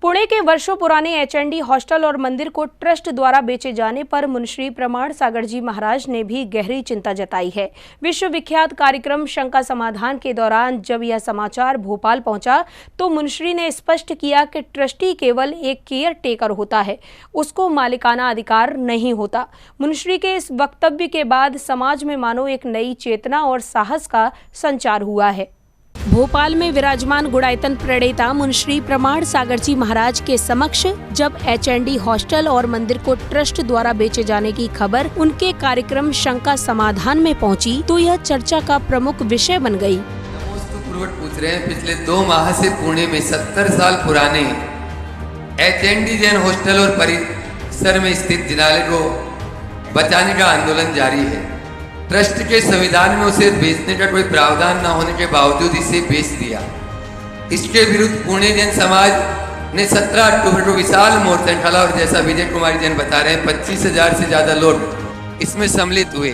पुणे के वर्षों पुराने एचएनडी हॉस्टल और मंदिर को ट्रस्ट द्वारा बेचे जाने पर मुनश्री प्रमाण सागर जी महाराज ने भी गहरी चिंता जताई है। विश्व विख्यात कार्यक्रम शंका समाधान के दौरान जब यह समाचार भोपाल पहुंचा तो मुनश्री ने स्पष्ट किया कि ट्रस्टी केवल एक केयर टेकर होता है, उसको मालिकाना अधिकार नहीं होता। मुनश्री के इस वक्तव्य के बाद समाज में मानो एक नई चेतना और साहस का संचार हुआ है। भोपाल में विराजमान गुणायतन प्रणेता मुनश्री प्रमाण सागर जी महाराज के समक्ष जब एचएनडी हॉस्टल और मंदिर को ट्रस्ट द्वारा बेचे जाने की खबर उनके कार्यक्रम शंका समाधान में पहुंची तो यह चर्चा का प्रमुख विषय बन गई। पूछ रहे हैं, पिछले 2 माह से पुणे में 70 साल पुराने एचएनडी जैन हॉस्टल और परिसर में स्थित जिनालय को बचाने का आंदोलन जारी है। ट्रस्ट के संविधान में उसे बेचने का कोई प्रावधान न होने के बावजूद इसे बेच दिया। इसके विरुद्ध पुणे जैन समाज ने 17 अक्टूबर को विशाल मोर्चा निकाला और जैसा विजय कुमारी जैन बता रहे हैं 25,000 से ज़्यादा लोग इसमें सम्मिलित हुए।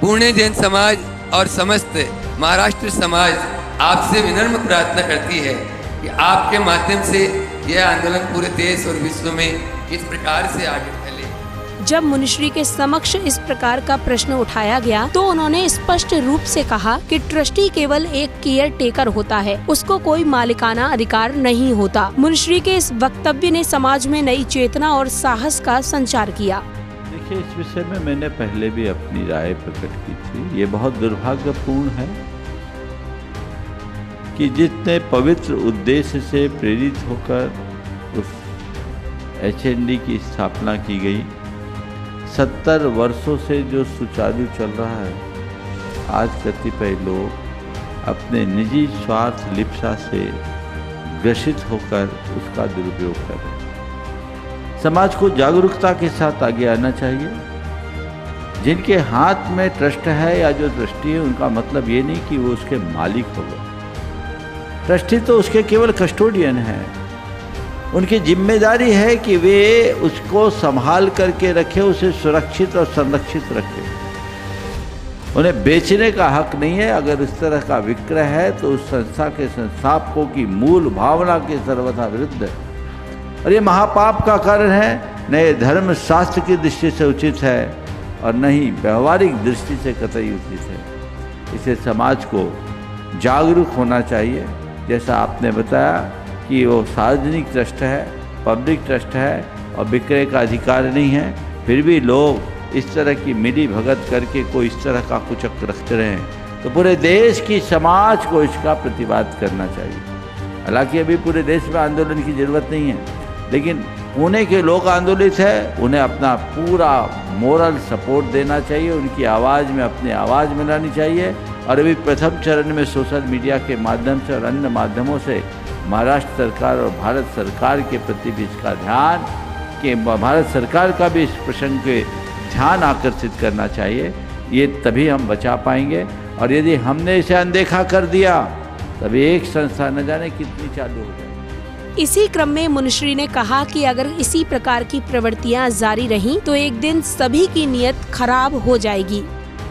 पुणे जैन समाज और समस्त महाराष्ट्र समाज आपसे विनम्र प्रार्थना करती है कि आपके माध्यम से यह आंदोलन पूरे देश और विश्व में इस प्रकार से आगे फैले। जब मुनश्री के समक्ष इस प्रकार का प्रश्न उठाया गया तो उन्होंने स्पष्ट रूप से कहा कि ट्रस्टी केवल एक केयर टेकर होता है, उसको कोई मालिकाना अधिकार नहीं होता। मुनश्री के इस वक्तव्य ने समाज में नई चेतना और साहस का संचार किया। देखिए, इस विषय में मैंने पहले भी अपनी राय प्रकट की थी। ये बहुत दुर्भाग्यपूर्ण है कि जितने पवित्र उद्देश्य से प्रेरित होकर उस एचएनडी की स्थापना की गई, 70 वर्षों से जो सुचारू चल रहा है, आज कतिपय लोग अपने निजी स्वार्थ लिप्सा से ग्रसित होकर उसका दुरुपयोग कर रहे हैं। समाज को जागरूकता के साथ आगे आना चाहिए। जिनके हाथ में ट्रस्ट है या जो ट्रस्टी है, उनका मतलब ये नहीं कि वो उसके मालिक हो गए। ट्रस्टी तो उसके केवल कस्टोडियन है। उनकी जिम्मेदारी है कि वे उसको संभाल करके रखें, उसे सुरक्षित और संरक्षित रखें। उन्हें बेचने का हक नहीं है। अगर इस तरह का विक्रय है तो उस संस्था के संस्थापकों की मूल भावना के सर्वथा विरुद्ध है और ये महापाप का कारण है। न ये धर्म शास्त्र की दृष्टि से उचित है और न ही व्यवहारिक दृष्टि से कतई उचित है। इसे समाज को जागरूक होना चाहिए। जैसा आपने बताया कि वो सार्वजनिक ट्रस्ट है, पब्लिक ट्रस्ट है और विक्रय का अधिकार नहीं है, फिर भी लोग इस तरह की मिली भगत करके कोई इस तरह का कुछ रखते रहे हैं तो पूरे देश की समाज को इसका प्रतिवाद करना चाहिए। हालांकि अभी पूरे देश में आंदोलन की ज़रूरत नहीं है, लेकिन पुणे के लोग आंदोलित है, उन्हें अपना पूरा मोरल सपोर्ट देना चाहिए। उनकी आवाज़ में अपनी आवाज़ मिलानी चाहिए और अभी प्रथम चरण में सोशल मीडिया के माध्यम से और अन्य माध्यमों से महाराष्ट्र सरकार और भारत सरकार के प्रति भी इसका ध्यान कि भारत सरकार का भी इस प्रसंग पे ध्यान आकर्षित करना चाहिए। ये तभी हम बचा पाएंगे और यदि हमने इसे अनदेखा कर दिया तभी एक संस्था न जाने कितनी चालू हो जाए। इसी क्रम में मुनश्री ने कहा कि अगर इसी प्रकार की प्रवृत्तियां जारी रहीं तो एक दिन सभी की नीयत खराब हो जाएगी।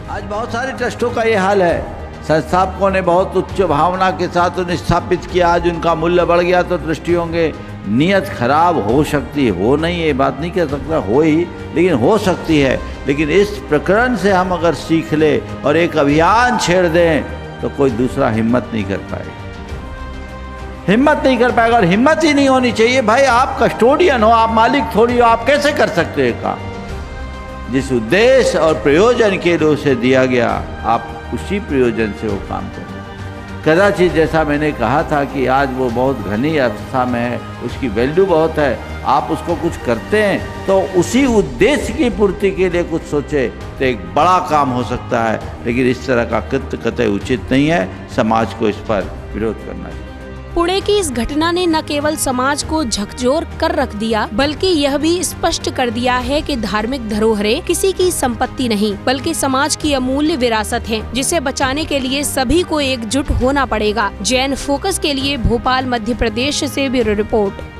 आज बहुत सारे ट्रस्टों का ये हाल है। संस्थापकों ने बहुत उच्च भावना के साथ उन्हें स्थापित किया, आज उनका मूल्य बढ़ गया तो ट्रस्टी होंगे। नीयत खराब हो सकती है, हो नहीं ये बात नहीं कह सकता, हो ही, लेकिन हो सकती है। लेकिन इस प्रकरण से हम अगर सीख ले और एक अभियान छेड़ दें तो कोई दूसरा हिम्मत नहीं कर पाएगा। और हिम्मत ही नहीं होनी चाहिए। भाई आप कस्टोडियन हो, आप मालिक थोड़ी हो, आप कैसे कर सकते हैं काम? जिस उद्देश्य और प्रयोजन के लिए उसे दिया गया, आप उसी प्रयोजन से वो काम करें। कदाचित जैसा मैंने कहा था कि आज वो बहुत घनी अवस्था में है, उसकी वैल्यू बहुत है, आप उसको कुछ करते हैं तो उसी उद्देश्य की पूर्ति के लिए कुछ सोचे तो एक बड़ा काम हो सकता है। लेकिन इस तरह का कृत्य कतई उचित नहीं है। समाज को इस पर विरोध करना चाहिए। पुणे की इस घटना ने न केवल समाज को झकझोर कर रख दिया, बल्कि यह भी स्पष्ट कर दिया है कि धार्मिक धरोहरें किसी की संपत्ति नहीं, बल्कि समाज की अमूल्य विरासत है, जिसे बचाने के लिए सभी को एकजुट होना पड़ेगा। जैन फोकस के लिए भोपाल, मध्य प्रदेश से ब्यूरो रिपोर्ट।